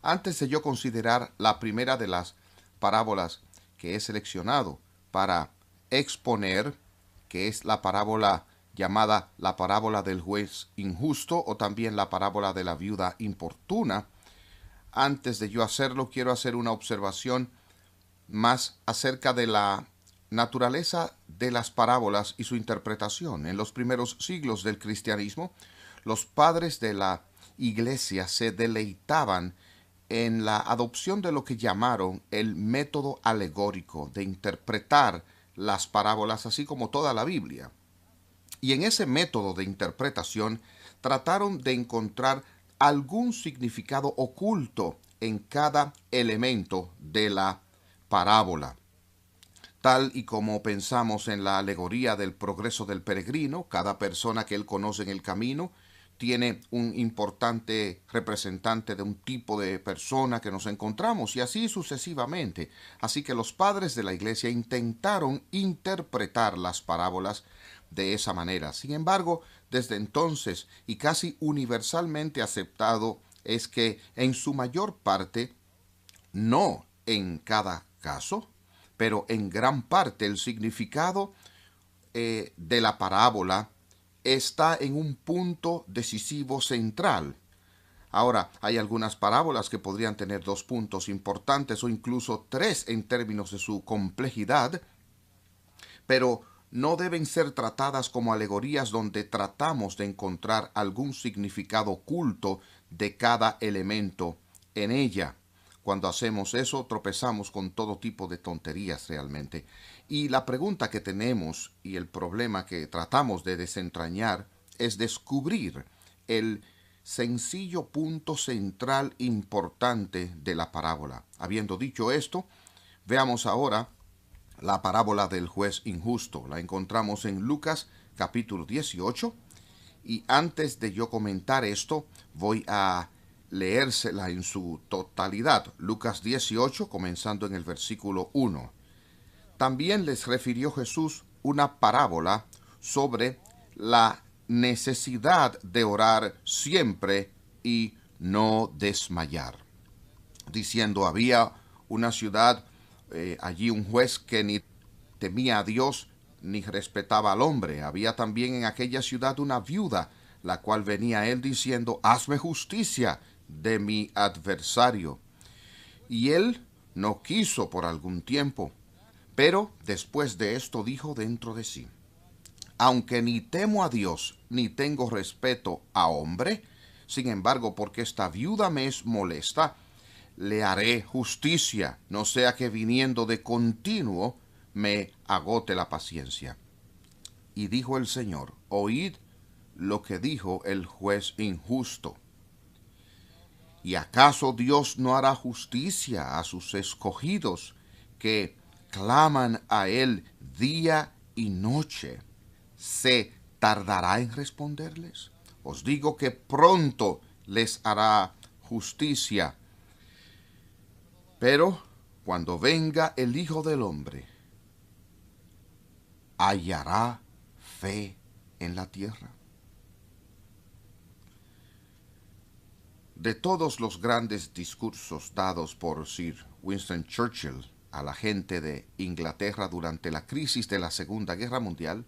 Antes de yo considerar la primera de las parábolas que he seleccionado para exponer, que es la parábola llamada la parábola del juez injusto o también la parábola de la viuda importuna, antes de yo hacerlo quiero hacer una observación más acerca de la naturaleza de las parábolas y su interpretación. En los primeros siglos del cristianismo, los padres de la iglesia se deleitaban en la adopción de lo que llamaron el método alegórico de interpretar las parábolas, así como toda la Biblia. Y en ese método de interpretación trataron de encontrar algún significado oculto en cada elemento de la parábola. Tal y como pensamos en la alegoría del progreso del peregrino, cada persona que él conoce en el camino tiene un importante representante de un tipo de persona que nos encontramos y así sucesivamente. Así que los padres de la iglesia intentaron interpretar las parábolas de esa manera. Sin embargo, desde entonces y casi universalmente aceptado es que en su mayor parte, no en cada caso, pero en gran parte el significado de la parábola está en un punto decisivo central. Ahora, hay algunas parábolas que podrían tener dos puntos importantes o incluso tres en términos de su complejidad, pero no deben ser tratadas como alegorías donde tratamos de encontrar algún significado oculto de cada elemento en ella. Cuando hacemos eso, tropezamos con todo tipo de tonterías realmente. Y la pregunta que tenemos y el problema que tratamos de desentrañar es descubrir el sencillo punto central importante de la parábola. Habiendo dicho esto, veamos ahora la parábola del juez injusto. La encontramos en Lucas capítulo 18. Y antes de yo comentar esto, voy a leérsela en su totalidad. Lucas 18, comenzando en el versículo 1. También les refirió Jesús una parábola sobre la necesidad de orar siempre y no desmayar, diciendo: había una ciudad, allí un juez que ni temía a Dios ni respetaba al hombre. Había también en aquella ciudad una viuda, la cual venía a él diciendo: hazme justicia de mi adversario. Y él no quiso por algún tiempo, pero después de esto dijo dentro de sí: aunque ni temo a Dios ni tengo respeto a hombre, sin embargo, porque esta viuda me es molesta, le haré justicia, no sea que viniendo de continuo me agote la paciencia. Y dijo el Señor: oíd lo que dijo el juez injusto. ¿Y acaso Dios no hará justicia a sus escogidos que claman a Él día y noche? ¿Se tardará en responderles? Os digo que pronto les hará justicia. Pero cuando venga el Hijo del Hombre, ¿hallará fe en la tierra? De todos los grandes discursos dados por Sir Winston Churchill a la gente de Inglaterra durante la crisis de la Segunda Guerra Mundial,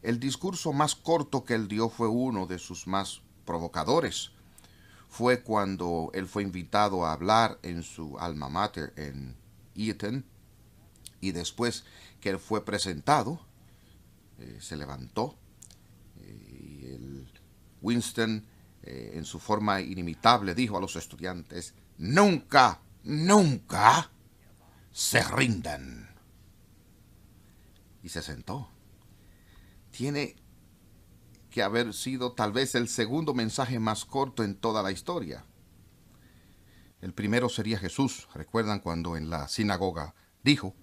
el discurso más corto que él dio fue uno de sus más provocadores. Fue cuando él fue invitado a hablar en su alma mater en Eton, y después que él fue presentado, se levantó y el Winston, en su forma inimitable, dijo a los estudiantes: nunca, nunca se rindan. Y se sentó. Tiene que haber sido tal vez el segundo mensaje más corto en toda la historia. El primero sería Jesús. ¿Recuerdan cuando en la sinagoga dijo: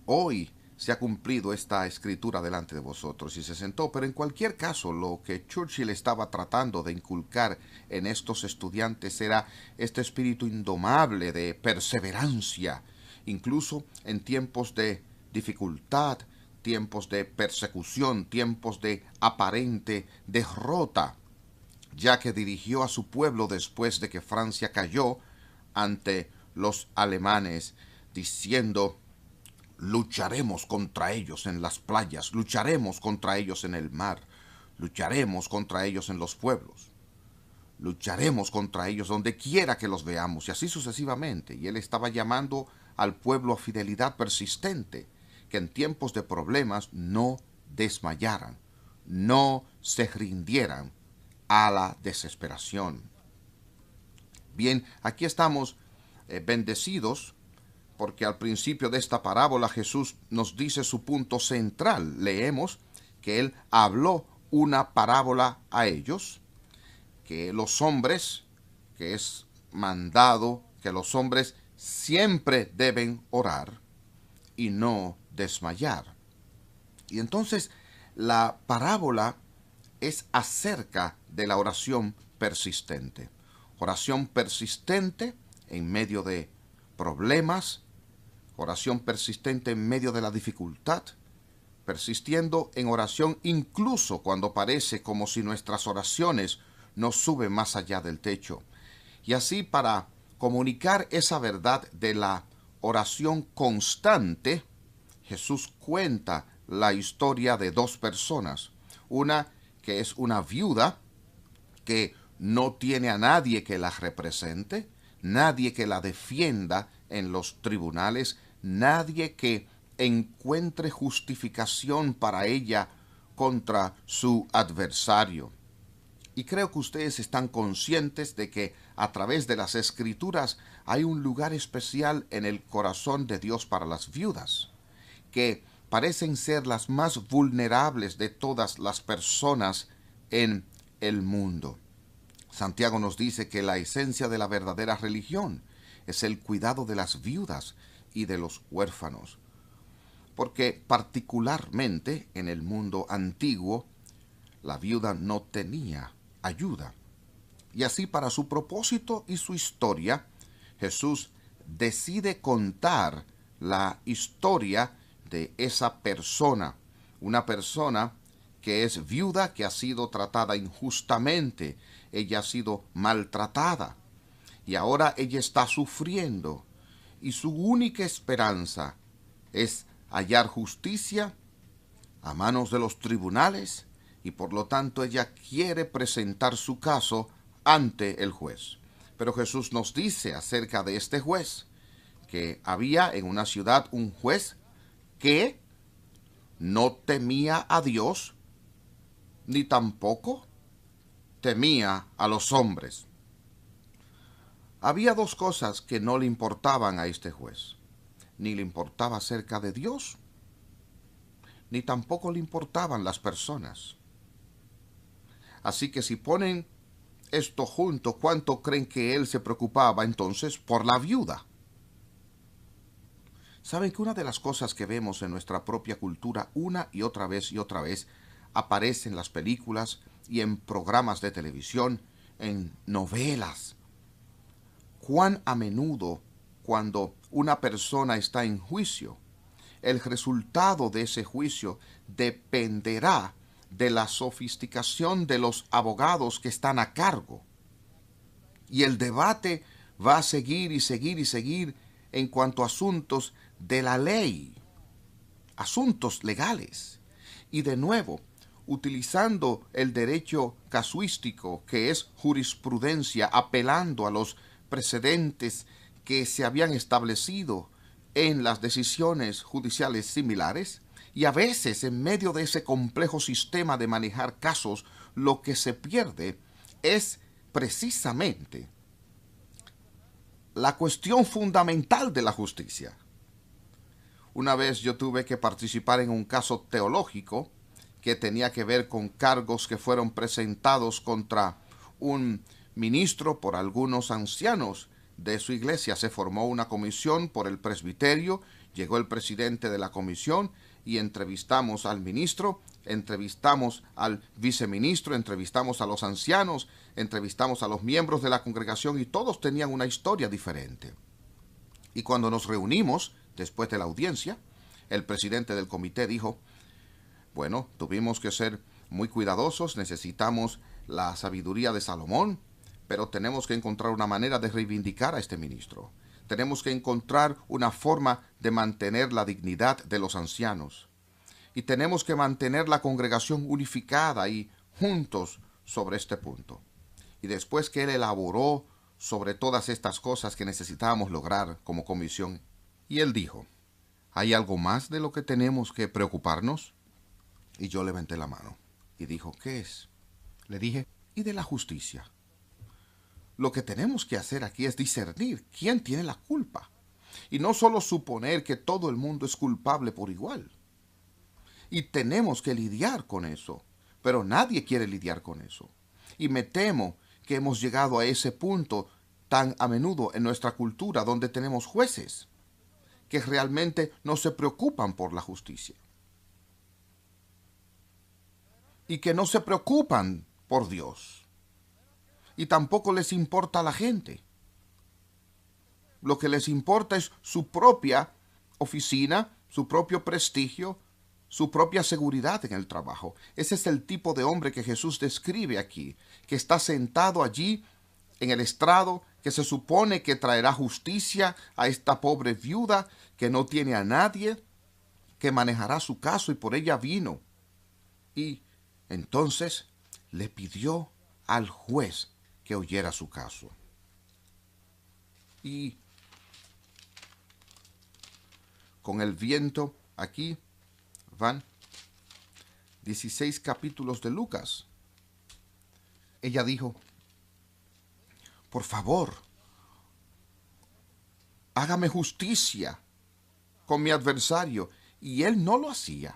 hoy se ha cumplido esta escritura delante de vosotros? Y se sentó. Pero en cualquier caso, lo que Churchill estaba tratando de inculcar en estos estudiantes era este espíritu indomable de perseverancia, incluso en tiempos de dificultad, tiempos de persecución, tiempos de aparente derrota, ya que dirigió a su pueblo después de que Francia cayó ante los alemanes, diciendo: lucharemos contra ellos en las playas, lucharemos contra ellos en el mar, lucharemos contra ellos en los pueblos, lucharemos contra ellos donde quiera que los veamos, y así sucesivamente. Y él estaba llamando al pueblo a fidelidad persistente, que en tiempos de problemas no desmayaran, no se rindieran a la desesperación. Bien, aquí estamos bendecidos, porque al principio de esta parábola Jesús nos dice su punto central. Leemos que él habló una parábola a ellos, que los hombres, que es mandado que los hombres siempre deben orar y no desmayar. Y entonces la parábola es acerca de la oración persistente. Oración persistente en medio de problemas, oración persistente en medio de la dificultad, persistiendo en oración incluso cuando parece como si nuestras oraciones no suben más allá del techo. Y así, para comunicar esa verdad de la oración constante, Jesús cuenta la historia de dos personas. Una que es una viuda que no tiene a nadie que la represente, nadie que la defienda en los tribunales, nadie que encuentre justificación para ella contra su adversario. Y creo que ustedes están conscientes de que a través de las Escrituras hay un lugar especial en el corazón de Dios para las viudas, que parecen ser las más vulnerables de todas las personas en el mundo. Santiago nos dice que la esencia de la verdadera religión es el cuidado de las viudas y de los huérfanos, porque particularmente en el mundo antiguo la viuda no tenía ayuda. Y así, para su propósito y su historia, Jesús decide contar la historia de esa persona, una persona que es viuda, que ha sido tratada injustamente, ella ha sido maltratada, y ahora ella está sufriendo, y su única esperanza es hallar justicia a manos de los tribunales, y por lo tanto ella quiere presentar su caso ante el juez. Pero Jesús nos dice acerca de este juez, que había en una ciudad un juez que no temía a Dios, ni tampoco temía a los hombres. Había dos cosas que no le importaban a este juez. Ni le importaba acerca de Dios, ni tampoco le importaban las personas. Así que si ponen esto junto, ¿cuánto creen que él se preocupaba entonces por la viuda? ¿Saben que una de las cosas que vemos en nuestra propia cultura una y otra vez aparece en las películas y en programas de televisión, en novelas? Cuán a menudo, cuando una persona está en juicio, el resultado de ese juicio dependerá de la sofisticación de los abogados que están a cargo. Y el debate va a seguir y seguir y seguir en cuanto a asuntos de la ley, asuntos legales. Y de nuevo, utilizando el derecho casuístico, que es jurisprudencia, apelando a los precedentes que se habían establecido en las decisiones judiciales similares, y a veces en medio de ese complejo sistema de manejar casos, lo que se pierde es precisamente la cuestión fundamental de la justicia. Una vez yo tuve que participar en un caso teológico que tenía que ver con cargos que fueron presentados contra un ministro por algunos ancianos de su iglesia. Se formó una comisión por el presbiterio, llegó el presidente de la comisión y entrevistamos al ministro, entrevistamos al viceministro, entrevistamos a los ancianos, entrevistamos a los miembros de la congregación, y todos tenían una historia diferente. Y cuando nos reunimos después de la audiencia, el presidente del comité dijo: bueno, tuvimos que ser muy cuidadosos, necesitamos la sabiduría de Salomón, Pero tenemos que encontrar una manera de reivindicar a este ministro. Tenemos que encontrar una forma de mantener la dignidad de los ancianos. Y tenemos que mantener la congregación unificada y juntos sobre este punto. Y después que él elaboró sobre todas estas cosas que necesitábamos lograr como comisión, y él dijo, ¿hay algo más de lo que tenemos que preocuparnos? Y yo levanté la mano y dijo, ¿qué es? Le dije, y de la justicia. Lo que tenemos que hacer aquí es discernir quién tiene la culpa. Y no solo suponer que todo el mundo es culpable por igual. Y tenemos que lidiar con eso. Pero nadie quiere lidiar con eso. Y me temo que hemos llegado a ese punto tan a menudo en nuestra cultura donde tenemos jueces que realmente no se preocupan por la justicia. Y que no se preocupan por Dios. Y tampoco les importa a la gente. Lo que les importa es su propia oficina, su propio prestigio, su propia seguridad en el trabajo. Ese es el tipo de hombre que Jesús describe aquí, que está sentado allí en el estrado, que se supone que traerá justicia a esta pobre viuda que no tiene a nadie, que manejará su caso y por ella vino. Y entonces le pidió al juez que oyera su caso. Y con el viento aquí van 16 capítulos de Lucas. Ella dijo, por favor, hágame justicia con mi adversario. Y él no lo hacía.